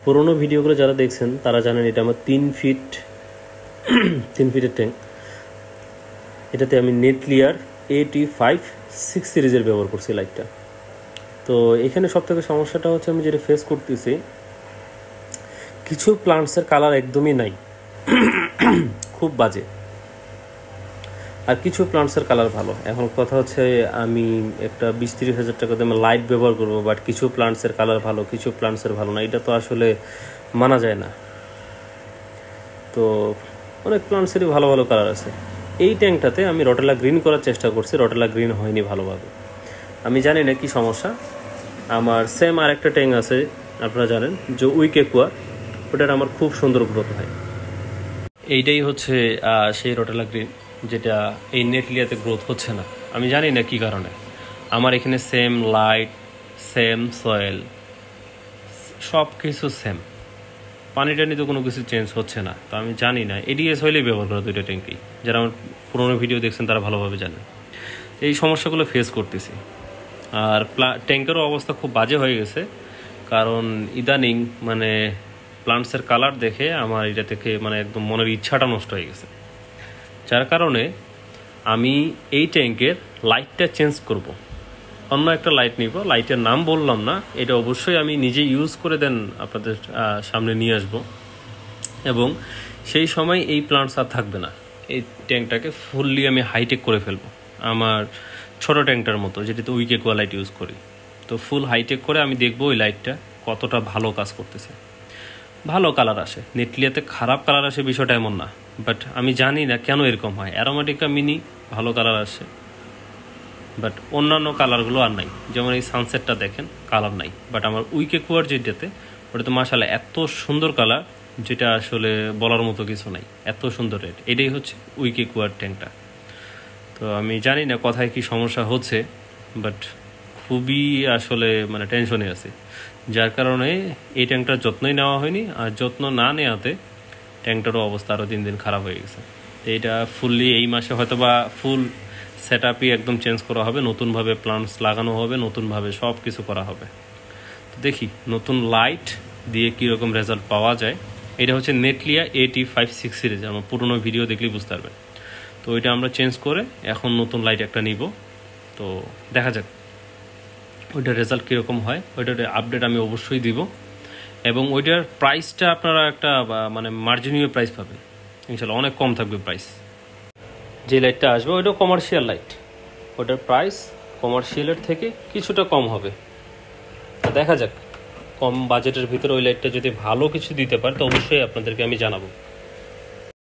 পুরোনো ভিডিওগুলো যারা দেখছেন তারা জানেন এটা আমার 3 ফিটের ট্যাঙ্ক। এটাতে আমি নেটলিয়ার AT56 সিরিজের ব্যবহার করছি লাইটটা। তো এখানে সবথেকে সমস্যাটা হচ্ছে আমি যেটা ফেস করতেছি, কিছু প্লান্টসের কালার একদমই নাই, খুব বাজে, আর কিছু প্লান্টসের কালার ভালো। এখন কথা হচ্ছে আমি একটা 20-30 হাজার টাকা দিয়ে লাইট ব্যবহার করবো, বাট কিছু প্লান্টসের কালার ভালো, কিছু প্লান্টসের ভালো না, এটা তো আসলে মানা যায় না। তো অনেক প্লান্টসেরই ভালো ভালো কালার আছে। এই ট্যাঙ্কটাতে আমি রটেলা গ্রিন করার চেষ্টা করছি, রটেলা গ্রিন হয়নি ভালোভাবে। আমি জানি না কি সমস্যা। আমার সেম আরেকটা ট্যাঙ্ক আছে, আপনারা জানেন যে উইকেকুয়া, ওটার আমার খুব সুন্দর গ্রোথ হয়। এইটাই হচ্ছে সেই রটেলা গ্রিন, যেটা এই নেটলিয়াতে গ্রোথ হচ্ছে না। আমি জানি না কি কারণে। আমার এখানে সেম লাইট, সেম সয়েল, সব কিছু সেম, পানি টানি তো কোনো কিছু চেঞ্জ হচ্ছে না। তো আমি জানি না, এডিএস হইলেই ব্যবহার করা দুইটা ট্যাঙ্কেই। যারা আমার পুরোনো ভিডিও দেখছেন তারা ভালোভাবে জানেন এই সমস্যাগুলো ফেস করতেছি। আর ট্যাঙ্কেরও অবস্থা খুব বাজে হয়ে গেছে, কারণ ইদানিং মানে প্লান্টসের কালার দেখে আমার এটা থেকে মানে একদম মনের ইচ্ছাটা নষ্ট হয়ে গেছে। যার কারণে আমি এই ট্যাঙ্কের লাইটটা চেঞ্জ করব, অন্য একটা লাইট নিব। লাইটের নাম বললাম না, এটা অবশ্যই আমি নিজে ইউজ করে দেন আপনাদের সামনে নিয়ে আসব, এবং সেই সময় এই প্লান্টস আর থাকবে না। এই ট্যাঙ্কটাকে ফুললি আমি হাইটেক করে ফেলবো, আমার ছোটো ট্যাঙ্কটার মতো, যেটাতে উইকেকুয়া লাইট ইউজ করি। তো ফুল হাইটেক করে আমি দেখবো ওই লাইটটা কতটা ভালো কাজ করতেছে। ভালো কালার আসে, নেটলিয়াতে খারাপ কালার আসে বিষয়টা এমন না, বাট আমি জানি না কেন এরকম হয়। অ্যারোমেটিকা মিনি ভালো কালার আসে, বাট অন্যান্য কালারগুলো আর নাই। যেমন এই সানসেটটা দেখেন, কালার নাই, বাট আমার উইকেকুয়ার যেটাতে, ওটাতে মাশাআল্লাহ এত সুন্দর কালার, যেটা আসলে বলার মতো কিছু নাই, এত সুন্দর রেড। এটাই হচ্ছে উইকেকুয়ার ট্যাঙ্কটা। তো আমি জানি না কোথায় কি সমস্যা হচ্ছে, বাট খুবই আসলে মানে টেনশনে আছে, যার কারণে এই ট্যাঙ্কটার যত্নই নেওয়া হয়নি। আর যত্ন না নেওয়াতে ট্যাঙ্কটারও অবস্থা আরও দিন দিন খারাপ হয়ে গেছে। তো এটা ফুললি এই মাসে হয়তো বা ফুল সেট আপই একদম চেঞ্জ করা হবে, নতুনভাবে প্লান্টস লাগানো হবে, নতুনভাবে সব কিছু করা হবে। তো দেখি নতুন লাইট দিয়ে কীরকম রেজাল্ট পাওয়া যায়। এটা হচ্ছে নেটলিয়া AT56 সিরিজ, আমার পুরোনো ভিডিও দেখলেই বুঝতে পারবেন। তো ওইটা আমরা চেঞ্জ করে এখন নতুন লাইট একটা নিব। তো দেখা যাক ওইটার রেজাল্ট কীরকম হয়, ওইটার আপডেট আমি অবশ্যই দিব। এবং ওইটার প্রাইসটা আপনারা একটা মানে মার্জিনীয় প্রাইস পাবেন ইনশাল্লাহ, অনেক কম থাকবে প্রাইস। যে লাইটটা আসবে ওইটাও কমার্শিয়াল লাইট, ওটার প্রাইস কমার্শিয়ালের থেকে কিছুটা কম হবে। তো দেখা যাক, কম বাজেটের ভিতরে ওই লাইটটা যদি ভালো কিছু দিতে পারে তো অবশ্যই আপনাদেরকে আমি জানাবো।